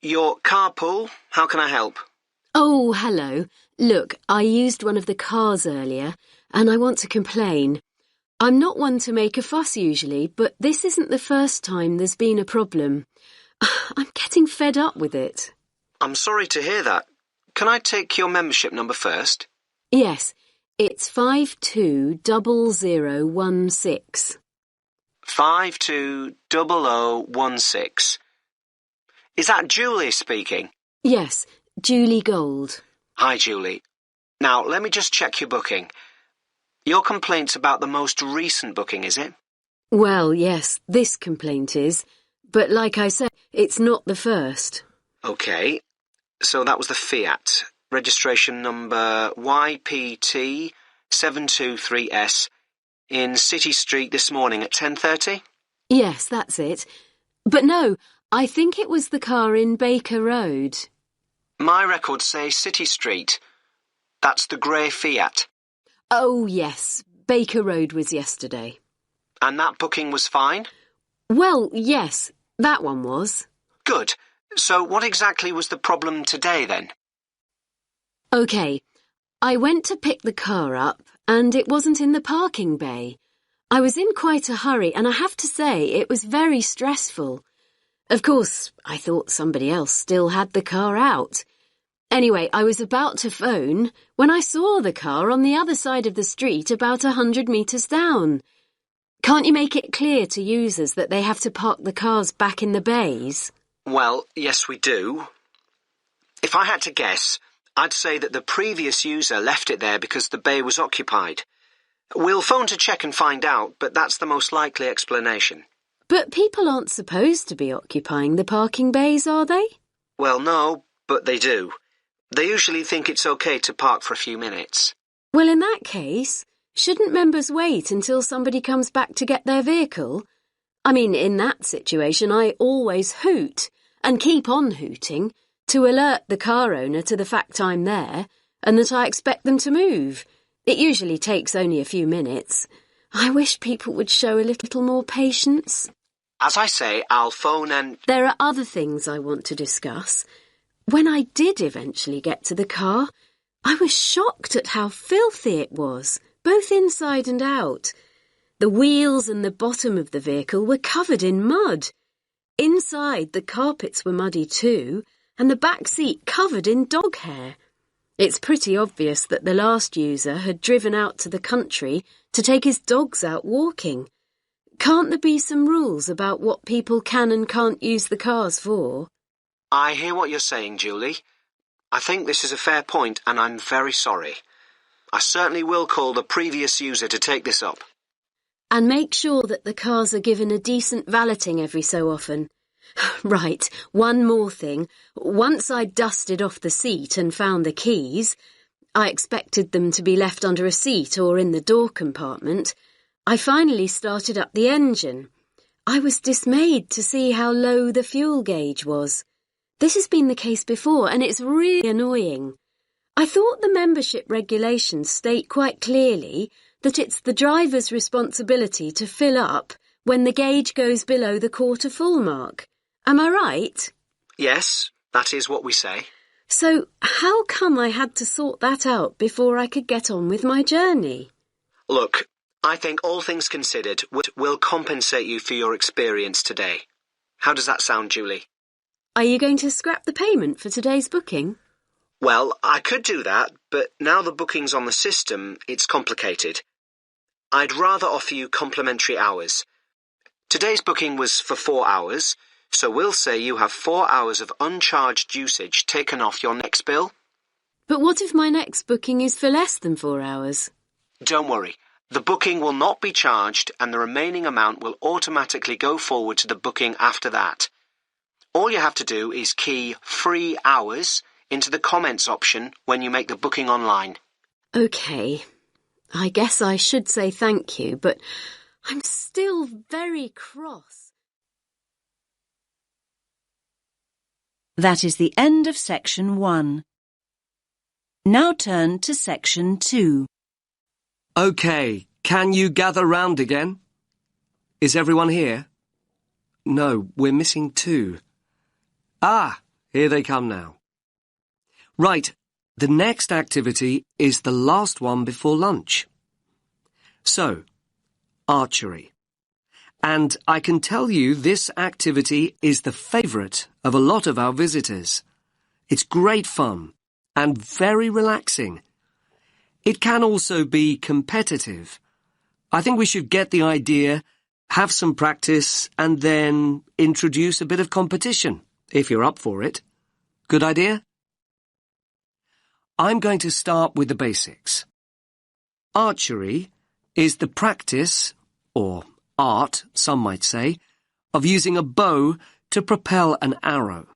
Your carpool, how can I help? Oh, hello. Look, I used one of the cars earlier, and I want to complain. I'm not one to make a fuss usually, but this isn't the first time there's been a problem. I'm getting fed up with it. I'm sorry to hear that. Can I take your membership number first? Yes, it's 520016. 520016. Is that Julie speaking? Yes, Julie Gold. Hi, Julie. Now, let me just check your booking. Your complaint's about the most recent booking, is it? Well, yes, this complaint is. But like I said, it's not the first. OK. So that was the Fiat. Registration number YPT723S in City Street this morning at 10:30? Yes, that's it. But no, I think it was the car in Baker Road. My records say City Street. That's the grey Fiat. Oh, yes, Baker Road was yesterday. And that booking was fine? Well, yes, that one was. Good. So what exactly was the problem today, then? OK, I went to pick the car up and it wasn't in the parking bay. I was in quite a hurry and I have to say it was very stressful. Of course, I thought somebody else still had the car out. Anyway, I was about to phone when I saw the car on the other side of the street about 100 metres down. Can't you make it clear to users that they have to park the cars back in the bays? Well, yes, we do. If I had to guess, I'd say that the previous user left it there because the bay was occupied. We'll phone to check and find out, but that's the most likely explanation. But people aren't supposed to be occupying the parking bays, are they? Well, no, but they do. They usually think it's okay to park for a few minutes. Well, in that case, shouldn't members wait until somebody comes back to get their vehicle? I mean, in that situation, I always hoot and keep on hooting to alert the car owner to the fact I'm there and that I expect them to move. It usually takes only a few minutes. I wish people would show a little more patience. As I say, I'll phone and... There are other things I want to discuss. When I did eventually get to the car, I was shocked at how filthy it was, both inside and out. The wheels and the bottom of the vehicle were covered in mud. Inside, the carpets were muddy too, and the back seat covered in dog hair. It's pretty obvious that the last user had driven out to the country to take his dogs out walking. Can't there be some rules about what people can and can't use the cars for? I hear what you're saying, Julie. I think this is a fair point, and I'm very sorry. I certainly will call the previous user to take this up. And make sure that the cars are given a decent valeting every so often. Right, one more thing. Once I'd dusted off the seat and found the keys, I expected them to be left under a seat or in the door compartment, I finally started up the engine. I was dismayed to see how low the fuel gauge was. This has been the case before, and it's really annoying. I thought the membership regulations state quite clearly that it's the driver's responsibility to fill up when the gauge goes below the quarter full mark. Am I right? Yes, that is what we say. So how come I had to sort that out before I could get on with my journey? Look, I think all things considered will compensate you for your experience today. How does that sound, Julie? Are you going to scrap the payment for today's booking? Well, I could do that, but now the booking's on the system, it's complicated. I'd rather offer you complimentary hours. Today's booking was for 4 hours, so we'll say you have 4 hours of uncharged usage taken off your next bill. But what if my next booking is for less than 4 hours? Don't worry. The booking will not be charged and the remaining amount will automatically go forward to the booking after that. All you have to do is key free hours into the comments option when you make the booking online. OK. I guess I should say thank you, but I'm still very cross. That is the end of section 1. Now turn to section 2. OK, can you gather round again? Is everyone here? No, we're missing 2. Ah, here they come now. Right, the next activity is the last one before lunch. So, archery. And I can tell you this activity is the favourite of a lot of our visitors. It's great fun and very relaxing. It can also be competitive. I think we should get the idea, have some practice, and then introduce a bit of competition, if you're up for it. Good idea? I'm going to start with the basics. Archery is the practice, or art, some might say, of using a bow to propel an arrow.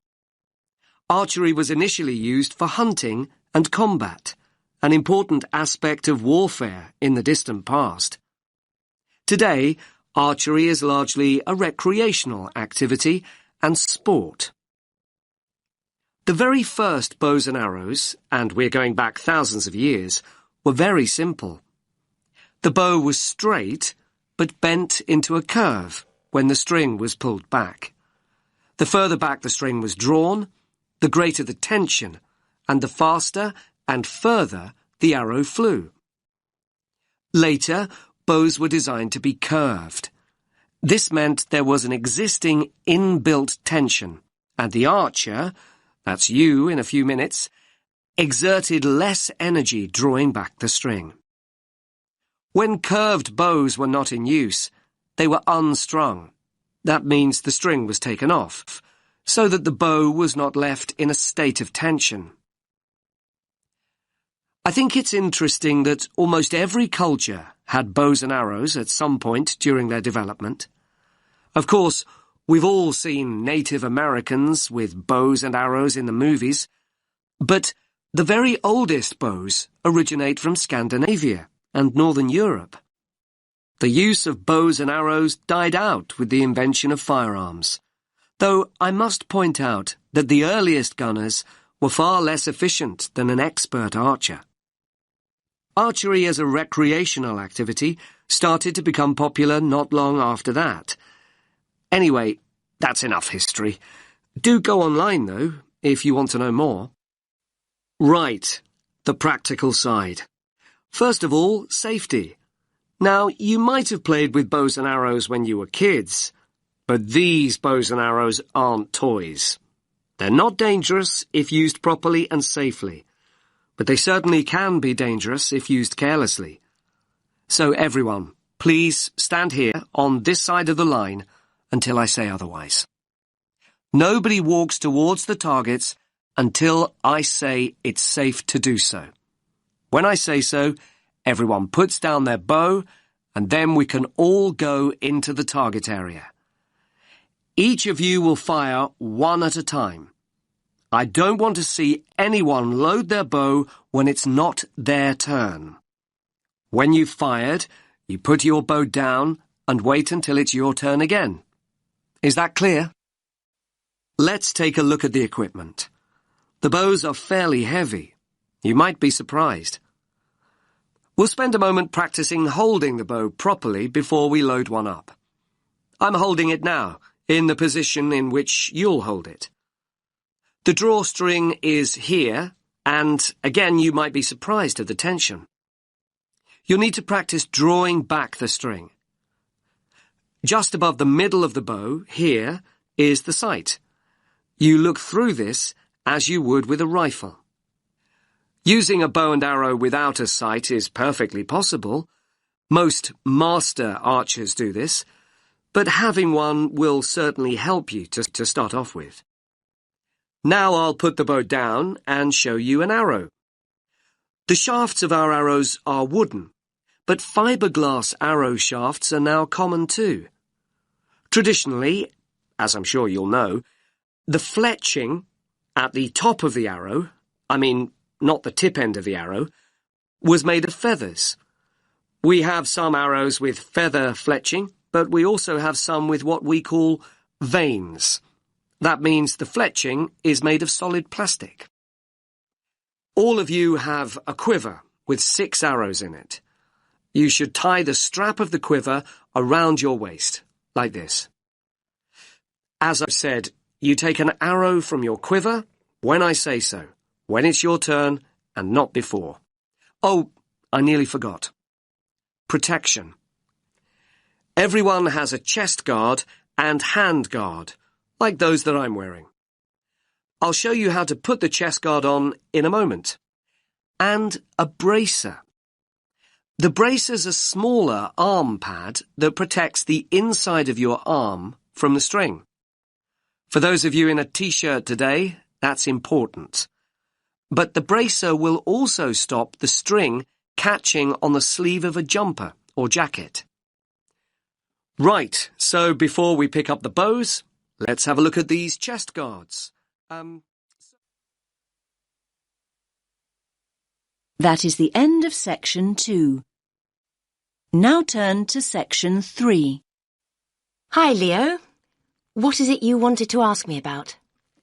Archery was initially used for hunting and combat, an important aspect of warfare in the distant past. Today, archery is largely a recreational activity and sport. The very first bows and arrows, and we're going back thousands of years, were very simple. The bow was straight, but bent into a curve when the string was pulled back. The further back the string was drawn, the greater the tension, and the faster and further the arrow flew. Later, bows were designed to be curved. This meant there was an existing inbuilt tension, and the archer, that's you in a few minutes, exerted less energy drawing back the string. When curved bows were not in use, they were unstrung. That means the string was taken off, so that the bow was not left in a state of tension. I think it's interesting that almost every culture had bows and arrows at some point during their development. Of course, we've all seen Native Americans with bows and arrows in the movies, but the very oldest bows originate from Scandinavia and Northern Europe. The use of bows and arrows died out with the invention of firearms, though I must point out that the earliest gunners were far less efficient than an expert archer. Archery as a recreational activity started to become popular not long after that. Anyway, that's enough history. Do go online, though, if you want to know more. Right, the practical side. First of all, safety. Now, you might have played with bows and arrows when you were kids, but these bows and arrows aren't toys. They're not dangerous if used properly and safely, but they certainly can be dangerous if used carelessly. So everyone, please stand here on this side of the line until I say otherwise. Nobody walks towards the targets until I say it's safe to do so. When I say so, everyone puts down their bow, and then we can all go into the target area. Each of you will fire one at a time. I don't want to see anyone load their bow when it's not their turn. When you've fired, you put your bow down and wait until it's your turn again. Is that clear? Let's take a look at the equipment. The bows are fairly heavy. You might be surprised. We'll spend a moment practicing holding the bow properly before we load one up. I'm holding it now, in the position in which you'll hold it. The drawstring is here, and again you might be surprised at the tension. You'll need to practice drawing back the string. Just above the middle of the bow, here, is the sight. You look through this as you would with a rifle. Using a bow and arrow without a sight is perfectly possible. Most master archers do this, but having one will certainly help you to start off with. Now I'll put the bow down and show you an arrow. The shafts of our arrows are wooden, but fiberglass arrow shafts are now common too. Traditionally, as I'm sure you'll know, the fletching at the top of the arrow, not the tip end of the arrow, was made of feathers. We have some arrows with feather fletching, but we also have some with what we call vanes. That means the fletching is made of solid plastic. All of you have a quiver with 6 arrows in it. You should tie the strap of the quiver around your waist, like this. As I've said, you take an arrow from your quiver when I say so, when it's your turn and not before. Oh, I nearly forgot. Protection. Everyone has a chest guard and hand guard, like those that I'm wearing. I'll show you how to put the chest guard on in a moment. And a bracer. The bracer's a smaller arm pad that protects the inside of your arm from the string. For those of you in a t-shirt today, that's important. But the bracer will also stop the string catching on the sleeve of a jumper or jacket. Right, so before we pick up the bows, let's have a look at these chest guards. That is the end of section 2. Now turn to section 3. Hi, Leo. What is it you wanted to ask me about?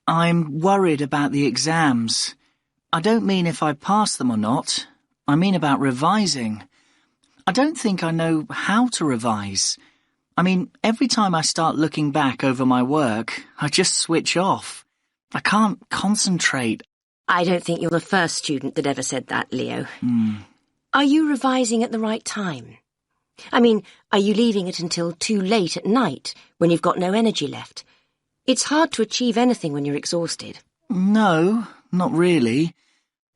I'm worried about the exams. I don't mean if I pass them or not. I mean about revising. I don't think I know how to revise. I mean, every time I start looking back over my work, I just switch off. I can't concentrate. I don't think you're the first student that ever said that, Leo. Hmm. Are you revising at the right time? I mean, are you leaving it until too late at night, when you've got no energy left? It's hard to achieve anything when you're exhausted. No, not really.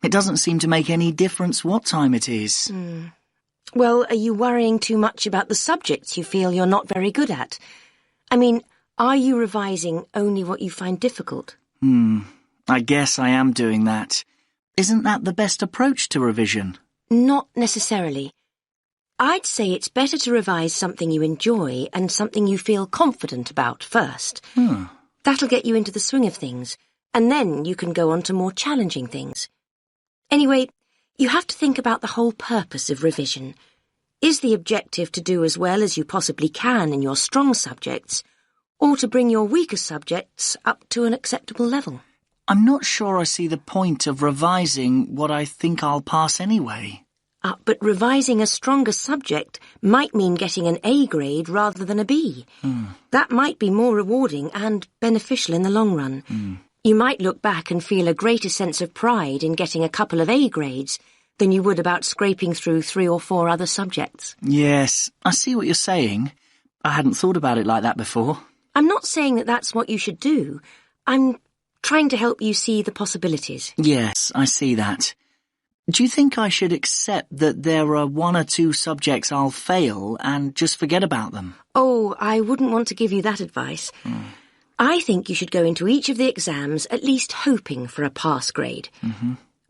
It doesn't seem to make any difference what time it is. Well, are you worrying too much about the subjects you feel you're not very good at? I mean, are you revising only what you find difficult? I guess I am doing that. Isn't that the best approach to revision? Not necessarily. I'd say it's better to revise something you enjoy and something you feel confident about first. That'll get you into the swing of things, and then you can go on to more challenging things. Anyway, you have to think about the whole purpose of revision. Is the objective to do as well as you possibly can in your strong subjects, or to bring your weaker subjects up to an acceptable level? I'm not sure I see the point of revising what I think I'll pass anyway. But revising a stronger subject might mean getting an A grade rather than a B. That might be more rewarding and beneficial in the long run. You might look back and feel a greater sense of pride in getting a couple of A grades than you would about scraping through 3 or 4 other subjects. Yes, I see what you're saying. I hadn't thought about it like that before. I'm not saying that that's what you should do. I'm trying to help you see the possibilities. Yes, I see that. Do you think I should accept that there are 1 or 2 subjects I'll fail and just forget about them? Oh, I wouldn't want to give you that advice. I think you should go into each of the exams at least hoping for a pass grade.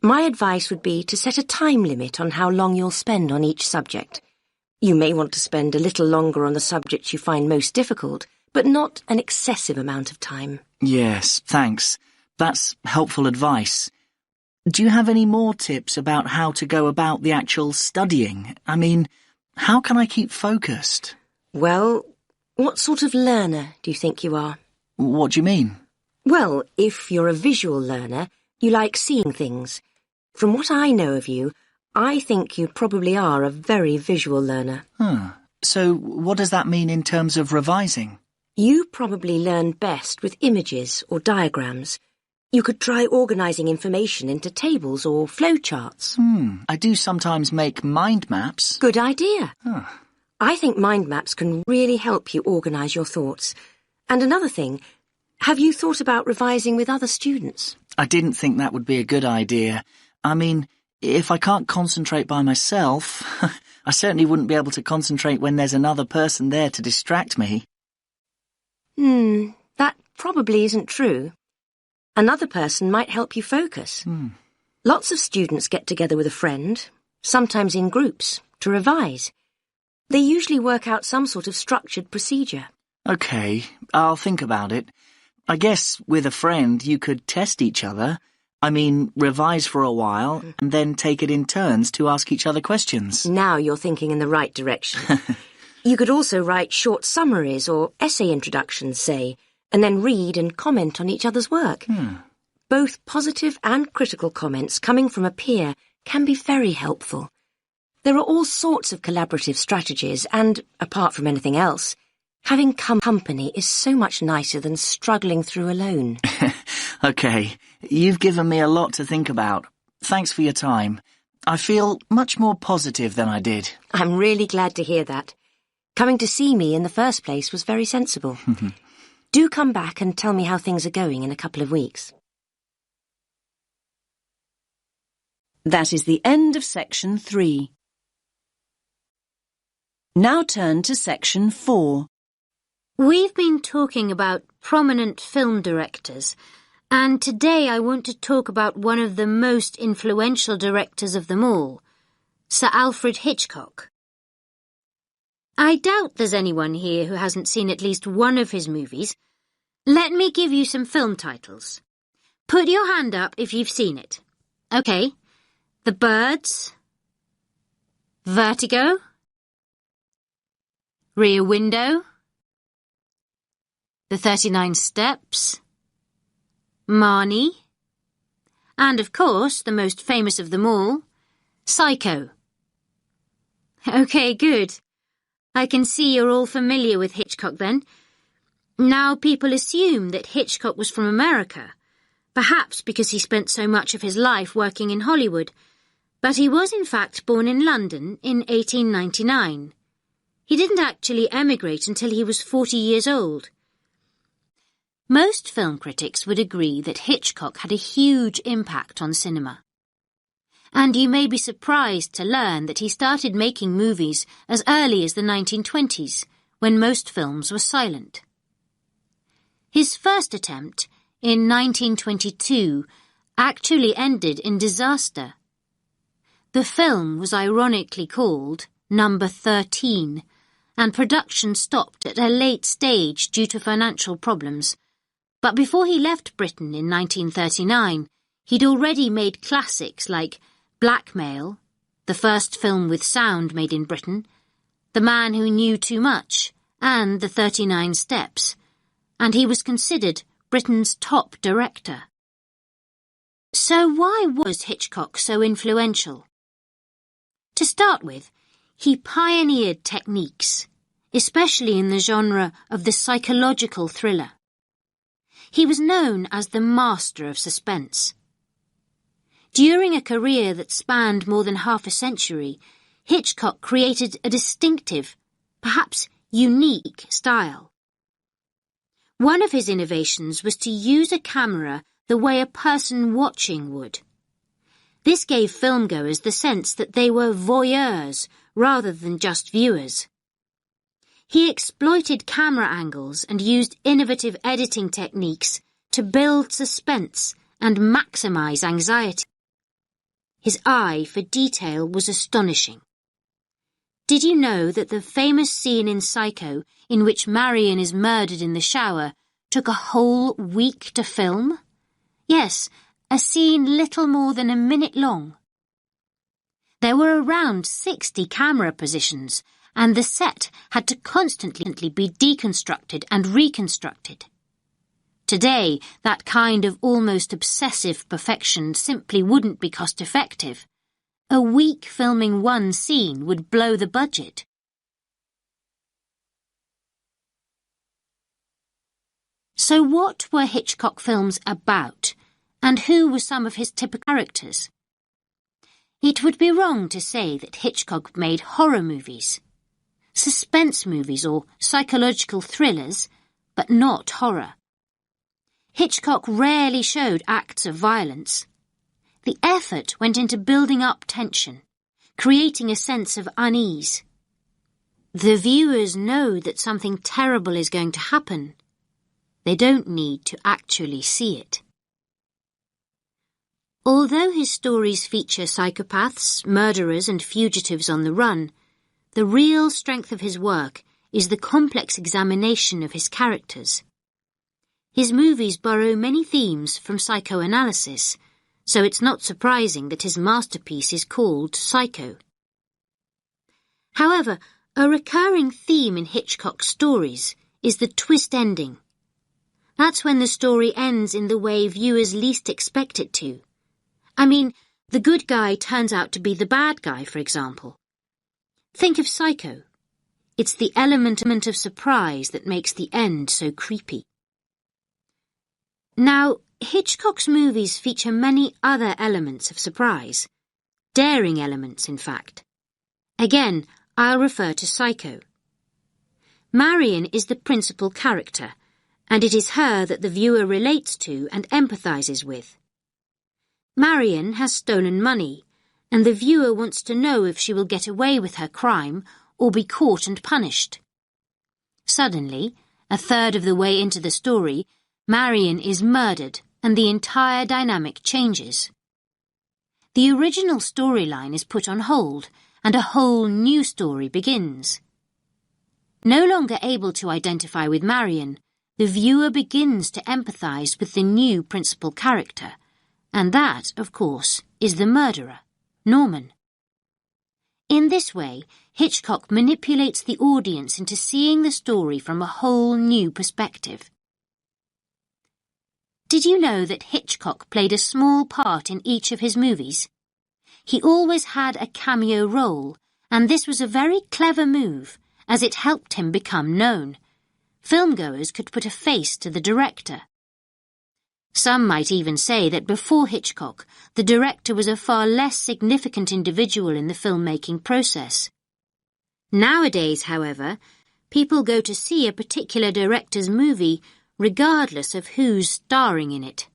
My advice would be to set a time limit on how long you'll spend on each subject. You may want to spend a little longer on the subjects you find most difficult, but not an excessive amount of time. Yes, thanks. That's helpful advice. Do you have any more tips about how to go about the actual studying? I mean, how can I keep focused? Well, what sort of learner do you think you are? What do you mean? Well, if you're a visual learner, you like seeing things. From what I know of you, I think you probably are a very visual learner. So what does that mean in terms of revising? You probably learn best with images or diagrams. You could try organising information into tables or flowcharts. I do sometimes make mind maps. Good idea. I think mind maps can really help you organise your thoughts. And another thing, have you thought about revising with other students? I didn't think that would be a good idea. I mean, if I can't concentrate by myself, I certainly wouldn't be able to concentrate when there's another person there to distract me. That probably isn't true. Another person might help you focus. Lots of students get together with a friend, sometimes in groups, to revise. They usually work out some sort of structured procedure. OK, I'll think about it. I guess with a friend you could test each other. I mean, revise for a while and then take it in turns to ask each other questions. Now you're thinking in the right direction. You could also write short summaries or essay introductions, say, and then read and comment on each other's work. Both positive and critical comments coming from a peer can be very helpful. There are all sorts of collaborative strategies and, apart from anything else, having company is so much nicer than struggling through alone. OK, You've given me a lot to think about. Thanks for your time. I feel much more positive than I did. I'm really glad to hear that. Coming to see me in the first place was very sensible. Do come back and tell me how things are going in a couple of weeks. That is the end of section 3. Now turn to section 4. We've been talking about prominent film directors, and today I want to talk about one of the most influential directors of them all, Sir Alfred Hitchcock. I doubt there's anyone here who hasn't seen at least one of his movies. Let me give you some film titles. Put your hand up if you've seen it. OK. The Birds, Vertigo, Rear Window, The 39 Steps, Marnie, and of course, the most famous of them all, Psycho. OK, good. I can see you're all familiar with Hitchcock then. Now people assume that Hitchcock was from America, perhaps because he spent so much of his life working in Hollywood, but he was in fact born in London in 1899. He didn't actually emigrate until he was 40 years old. Most film critics would agree that Hitchcock had a huge impact on cinema. And you may be surprised to learn that he started making movies as early as the 1920s, when most films were silent. His first attempt, in 1922, actually ended in disaster. The film was ironically called Number 13, and production stopped at a late stage due to financial problems. But before he left Britain in 1939, he'd already made classics like Blackmail, the first film with sound made in Britain, The Man Who Knew Too Much, and The 39 Steps, and he was considered Britain's top director. So why was Hitchcock so influential? To start with, he pioneered techniques, especially in the genre of the psychological thriller. He was known as the master of suspense. During a career that spanned more than half a century, Hitchcock created a distinctive, perhaps unique style. One of his innovations was to use a camera the way a person watching would. This gave filmgoers the sense that they were voyeurs rather than just viewers. He exploited camera angles and used innovative editing techniques to build suspense and maximize anxiety. His eye for detail was astonishing. Did you know that the famous scene in Psycho, in which Marion is murdered in the shower, took a whole week to film? Yes, a scene little more than a minute long. There were around 60 camera positions, and the set had to constantly be deconstructed and reconstructed. Today, that kind of almost obsessive perfection simply wouldn't be cost-effective. A week filming one scene would blow the budget. So what were Hitchcock films about, and who were some of his typical characters? It would be wrong to say that Hitchcock made horror movies, suspense movies or psychological thrillers, but not horror. Hitchcock rarely showed acts of violence. The effort went into building up tension, creating a sense of unease. The viewers know that something terrible is going to happen. They don't need to actually see it. Although his stories feature psychopaths, murderers and fugitives on the run, the real strength of his work is the complex examination of his characters. His movies borrow many themes from psychoanalysis, so it's not surprising that his masterpiece is called Psycho. However, a recurring theme in Hitchcock's stories is the twist ending. That's when the story ends in the way viewers least expect it to. I mean, the good guy turns out to be the bad guy, for example. Think of Psycho. It's the element of surprise that makes the end so creepy. Now, Hitchcock's movies feature many other elements of surprise. Daring elements, in fact. Again, I'll refer to Psycho. Marion is the principal character, and it is her that the viewer relates to and empathizes with. Marion has stolen money, and the viewer wants to know if she will get away with her crime or be caught and punished. Suddenly, a third of the way into the story, Marion is murdered and the entire dynamic changes. The original storyline is put on hold and a whole new story begins. No longer able to identify with Marion, the viewer begins to empathize with the new principal character, and that, of course, is the murderer, Norman. In this way, Hitchcock manipulates the audience into seeing the story from a whole new perspective. Did you know that Hitchcock played a small part in each of his movies? He always had a cameo role, and this was a very clever move, as it helped him become known. Filmgoers could put a face to the director. Some might even say that before Hitchcock, the director was a far less significant individual in the filmmaking process. Nowadays, however, people go to see a particular director's movie regardless of who's starring in it.